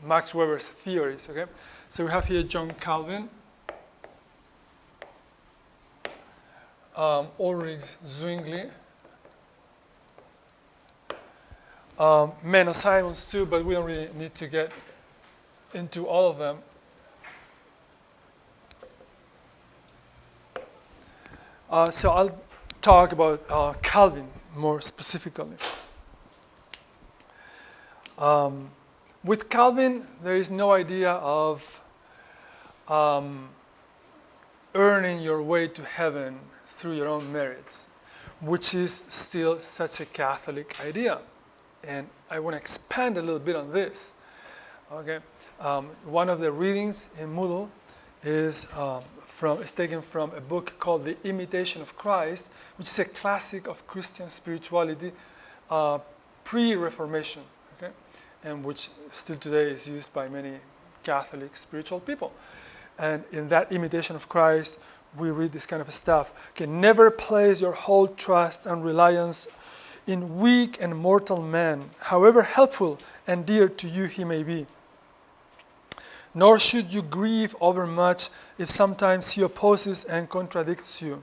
Max Weber's theories. Okay, so we have here John Calvin, Ulrich Zwingli, Menno Simons too, but we don't really need to get into all of them. So I'll talk about Calvin more specifically. With Calvin, there is no idea of earning your way to heaven through your own merits, which is still such a Catholic idea. And I want to expand a little bit on this. Okay, one of the readings in Moodle is taken from a book called The Imitation of Christ, which is a classic of Christian spirituality pre-Reformation, okay, and which still today is used by many Catholic spiritual people. And in that Imitation of Christ, we read this kind of stuff. Okay, never place your whole trust and reliance in weak and mortal man, however helpful and dear to you he may be. Nor should you grieve overmuch if sometimes he opposes and contradicts you.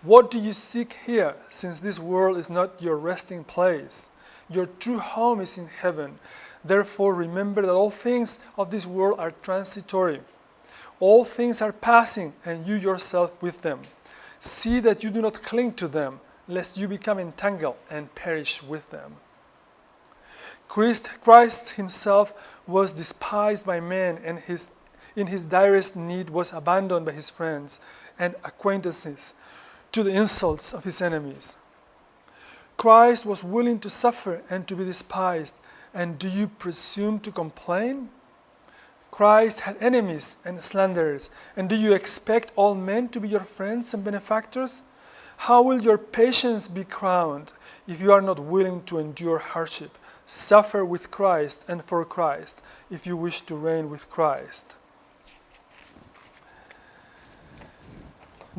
What do you seek here, since this world is not your resting place? Your true home is in heaven. Therefore remember that all things of this world are transitory. All things are passing, and you yourself with them. See that you do not cling to them, lest you become entangled and perish with them. Christ himself was despised by men, and in his direst need was abandoned by his friends and acquaintances to the insults of his enemies. Christ was willing to suffer and to be despised, and do you presume to complain? Christ had enemies and slanderers, and do you expect all men to be your friends and benefactors? How will your patience be crowned if you are not willing to endure hardship? Suffer with Christ and for Christ, if you wish to reign with Christ.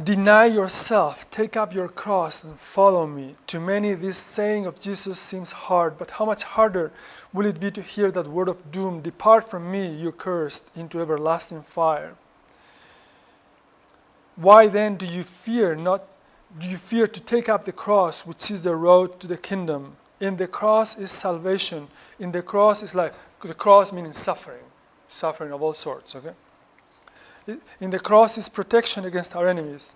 Deny yourself, take up your cross, and follow me. To many, this saying of Jesus seems hard, but how much harder will it be to hear that word of doom, depart from me, you cursed, into everlasting fire. Why then do you fear to take up the cross, which is the road to the kingdom? In the cross is salvation. In the cross is life. The cross meaning suffering of all sorts, okay? In the cross is protection against our enemies.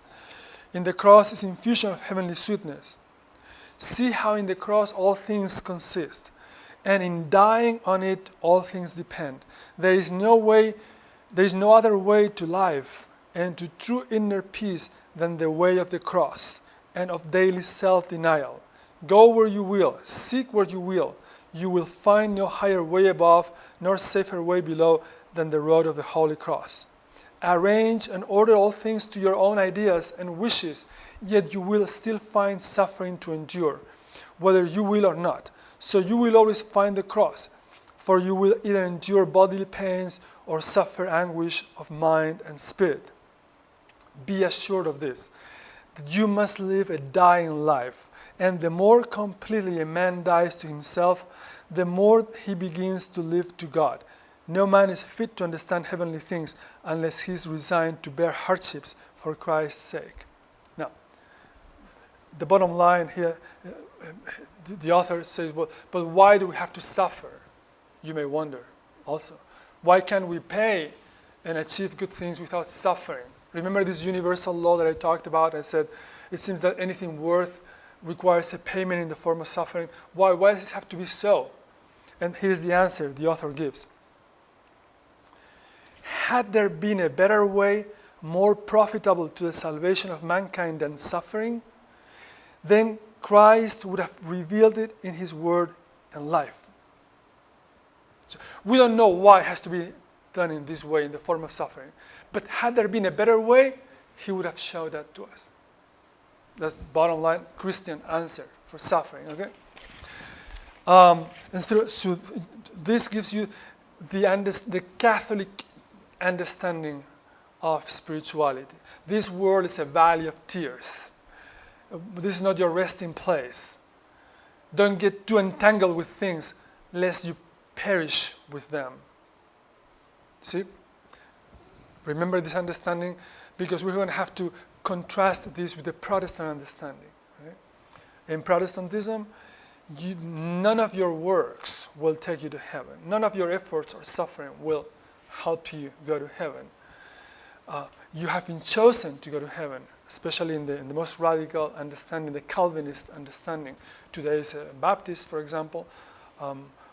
In the cross is infusion of heavenly sweetness. See how in the cross all things consist, and in dying on it all things depend. There is no other way to life and to true inner peace than the way of the cross and of daily self-denial. Go where you will, seek where you will find no higher way above, nor safer way below than the road of the Holy Cross. Arrange and order all things to your own ideas and wishes, yet you will still find suffering to endure, whether you will or not. So you will always find the cross, for you will either endure bodily pains or suffer anguish of mind and spirit. Be assured of this, that you must live a dying life, and the more completely a man dies to himself, the more he begins to live to God. No man is fit to understand heavenly things unless he is resigned to bear hardships for Christ's sake. Now, the bottom line here, the author says, well, but why do we have to suffer? You may wonder also. Why can't we pay and achieve good things without suffering? Remember this universal law that I talked about? I said, it seems that anything worth requires a payment in the form of suffering. Why does this have to be so? And here's the answer the author gives. Had there been a better way, more profitable to the salvation of mankind than suffering, then Christ would have revealed it in his word and life. So we don't know why it has to be done in this way, in the form of suffering. But had there been a better way, he would have shown that to us. That's the bottom line Christian answer for suffering, okay? So this gives you the Catholic understanding of spirituality. This world is a valley of tears. This is not your resting place. Don't get too entangled with things lest you perish with them. See? Remember this understanding, because we're going to have to contrast this with the Protestant understanding. Right? In Protestantism, none of your works will take you to heaven. None of your efforts or suffering will help you go to heaven. You have been chosen to go to heaven, especially in the most radical understanding, the Calvinist understanding. Today's Baptists, for example,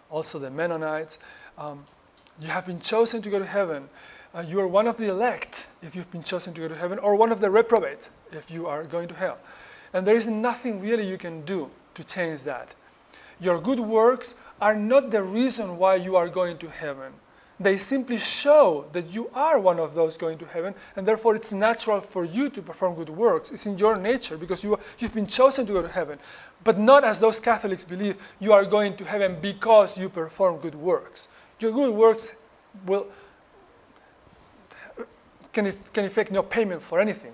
also the Mennonites. You have been chosen to go to heaven. You are one of the elect if you've been chosen to go to heaven, or one of the reprobates if you are going to hell. And there is nothing really you can do to change that. Your good works are not the reason why you are going to heaven. They simply show that you are one of those going to heaven, and therefore it's natural for you to perform good works. It's in your nature, because you've been chosen to go to heaven. But not as those Catholics believe, you are going to heaven because you perform good works. Your good works can effect no payment for anything.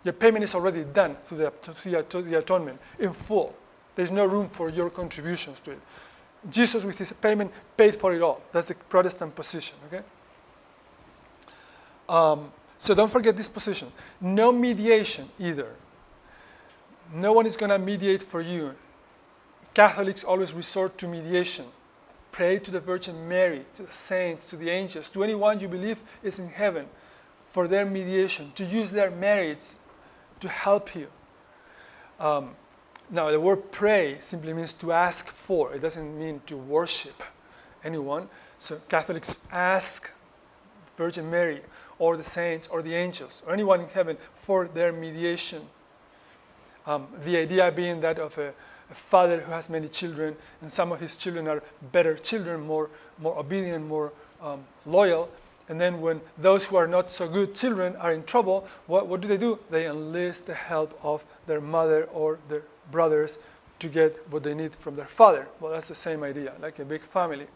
Your payment is already done through the atonement in full. There's no room for your contributions to it. Jesus, with his payment, paid for it all. That's the Protestant position, okay? So don't forget this position. No mediation either. No one is going to mediate for you. Catholics always resort to mediation. Pray to the Virgin Mary, to the saints, to the angels, to anyone you believe is in heaven for their mediation, to use their merits to help you. Now, the word pray simply means to ask for. It doesn't mean to worship anyone. So Catholics ask Virgin Mary or the saints or the angels or anyone in heaven for their mediation. The idea being that of a father who has many children, and some of his children are better children, more obedient, more loyal. And then when those who are not so good children are in trouble, what do? They enlist the help of their mother or their brothers to get what they need from their father. Well, that's the same idea, like a big family.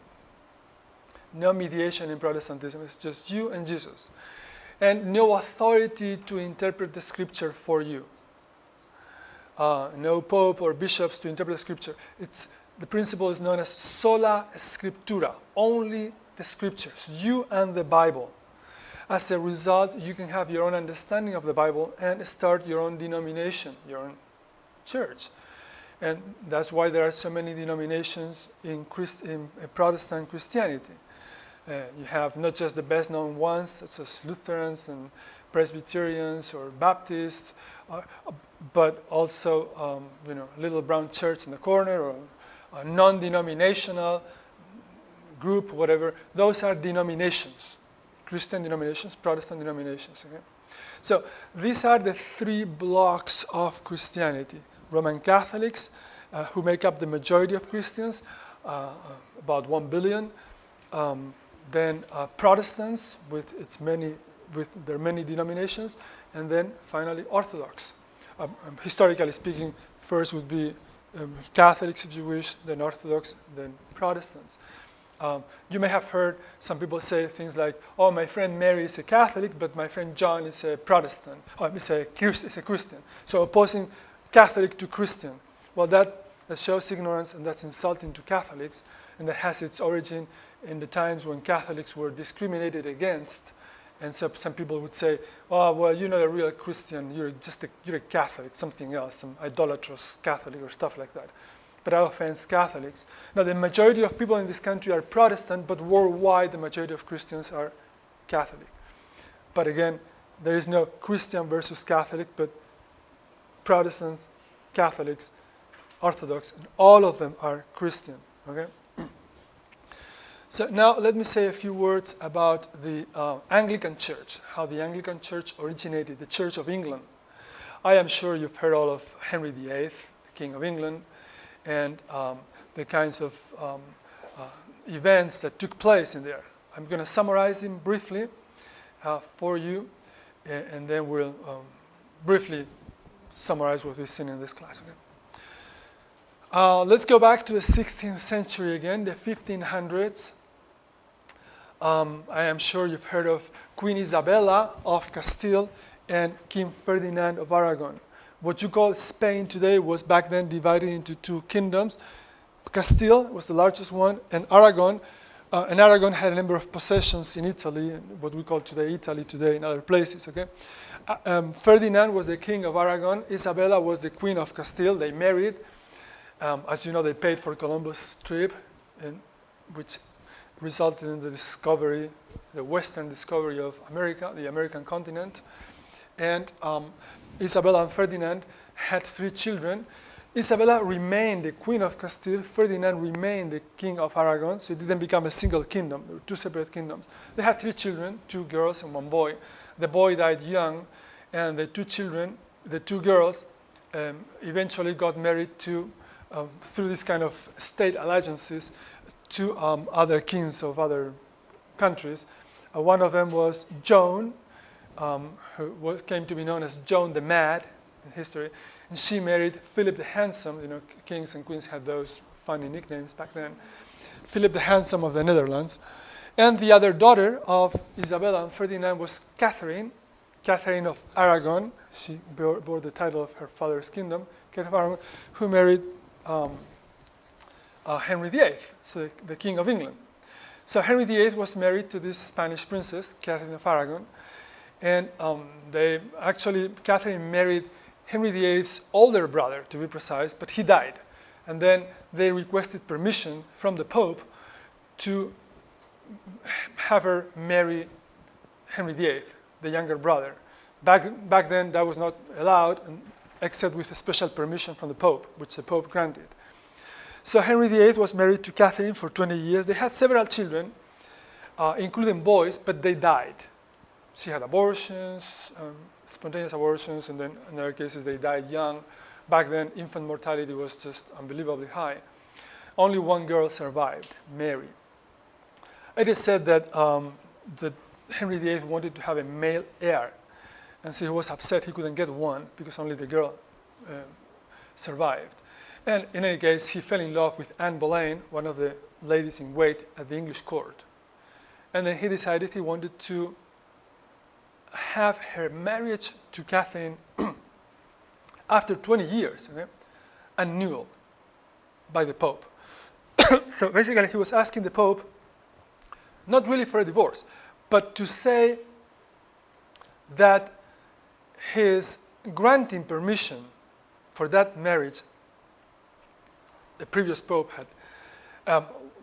No mediation in Protestantism. It's just you and Jesus. And no authority to interpret the scripture for you. No pope or bishops to interpret the scripture. The principle is known as sola scriptura, only the scriptures, you and the Bible. As a result, you can have your own understanding of the Bible and start your own denomination, your own church. And that's why there are so many denominations in Protestant Christianity. You have not just the best known ones, such as Lutherans and Presbyterians or Baptists, but also little brown church in the corner, or a non-denominational group, whatever. Those are denominations, Christian denominations, Protestant denominations. Okay? So these are the three blocks of Christianity. Roman Catholics, who make up the majority of Christians, about 1 billion. Then Protestants with their many denominations, and then finally Orthodox. Historically speaking, first would be Catholics, if you wish, then Orthodox, then Protestants. You may have heard some people say things like, "Oh, my friend Mary is a Catholic, but my friend John is a Protestant, or is a Christian." So opposing Catholic to Christian. Well, that shows ignorance, and that's insulting to Catholics, and that has its origin in the times when Catholics were discriminated against. And so some people would say, "Oh, well, you're not a real Christian, you're a Catholic, something else, some idolatrous Catholic," or stuff like that. But that offends Catholics. Now, the majority of people in this country are Protestant, but worldwide the majority of Christians are Catholic. But again, there is no Christian versus Catholic, but Protestants, Catholics, Orthodox, and all of them are Christian. Okay? So now let me say a few words about the Anglican Church, how the Anglican Church originated, the Church of England. I am sure you've heard all of Henry VIII, the King of England, and the kinds of events that took place in there. I'm going to summarize them briefly for you, and then we'll briefly summarize what we've seen in this class. Okay? Let's go back to the 16th century again, the 1500s. I am sure you've heard of Queen Isabella of Castile and King Ferdinand of Aragon. What you call Spain today was back then divided into two kingdoms. Castile was the largest one, and Aragon And Aragon had a number of possessions in Italy, what we call today Italy today, in other places. Okay, Ferdinand was the king of Aragon. Isabella was the queen of Castile. They married. As you know, they paid for Columbus' trip, which resulted in the discovery, the Western discovery of America, the American continent. And Isabella and Ferdinand had 3 children. Isabella remained the queen of Castile. Ferdinand remained the king of Aragon, so it didn't become a single kingdom. There were 2 separate kingdoms. They had 3 children, 2 girls and 1 boy. The boy died young, and the 2 children, the 2 girls, eventually got married to, through this kind of state alliances, to other kings of other countries. One of them was Joan, who came to be known as Joan the Mad in history, and she married Philip the Handsome. You know, kings and queens had those funny nicknames back then. Philip the Handsome of the Netherlands. And the other daughter of Isabella and Ferdinand was Catherine, Catherine of Aragon. She bore the title of her father's kingdom, Catherine of Aragon, who married Henry VIII, so the King of England. So Henry VIII was married to this Spanish princess, Catherine of Aragon, and Catherine married Henry VIII's older brother, to be precise, but he died. And then they requested permission from the Pope to have her marry Henry VIII, the younger brother. Back then, that was not allowed, except with a special permission from the Pope, which the Pope granted. So Henry VIII was married to Catherine for 20 years. They had several children, including boys, but they died. She had abortions, spontaneous abortions, and then in other cases they died young. Back then, infant mortality was just unbelievably high. Only 1 girl survived, Mary. It is said that Henry VIII wanted to have a male heir, and so he was upset he couldn't get one because only the girl survived. And in any case, he fell in love with Anne Boleyn, one of the ladies in wait at the English court. And then he decided he wanted to have her marriage to Catherine after 20 years, okay, annulled by the Pope. So basically, he was asking the Pope, not really for a divorce, but to say that his granting permission for that marriage the previous Pope had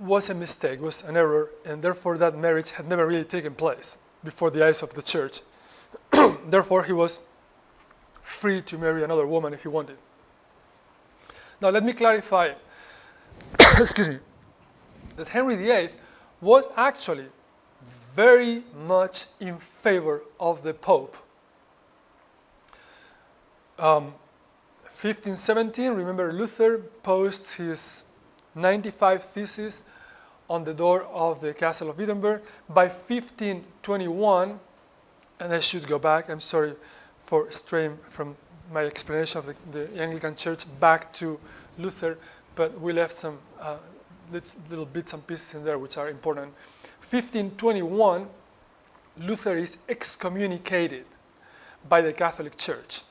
was a mistake, was an error, and therefore that marriage had never really taken place before the eyes of the church. Therefore, he was free to marry another woman if he wanted. Now, let me clarify, excuse me, that Henry VIII was actually very much in favor of the Pope. 1517, remember Luther posts his 95 Theses on the door of the Castle of Wittenberg. By 1521, and I should go back, I'm sorry for straying from my explanation of the Anglican Church back to Luther, but we left some little bits and pieces in there which are important. 1521, Luther is excommunicated by the Catholic Church.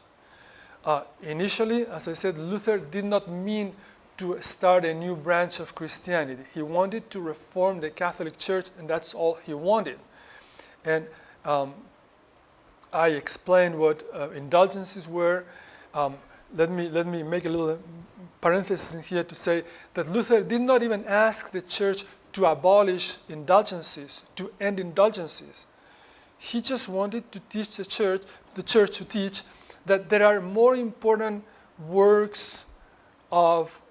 Initially, as I said, Luther did not mean to start a new branch of Christianity. He wanted to reform the Catholic Church, and that's all he wanted. And I explained what indulgences were. Let me make a little parenthesis here to say that Luther did not even ask the church to abolish indulgences, to end indulgences. He just wanted to teach the church to teach that there are more important works of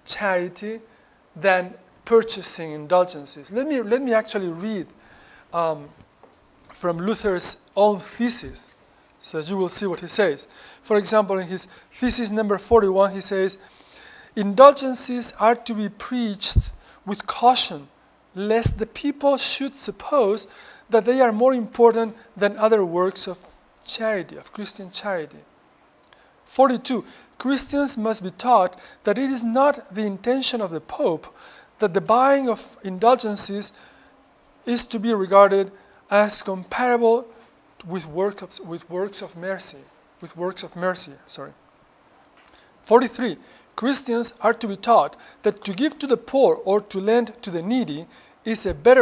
charity than purchasing indulgences. Let me actually read from Luther's own thesis, so you will see what he says. For example, in his thesis number 41, he says, "Indulgences are to be preached with caution, lest the people should suppose that they are more important than other works of charity, of Christian charity." 42, Christians must be taught that it is not the intention of the Pope that the buying of indulgences is to be regarded as comparable with works of mercy. 43, Christians are to be taught that to give to the poor or to lend to the needy is a better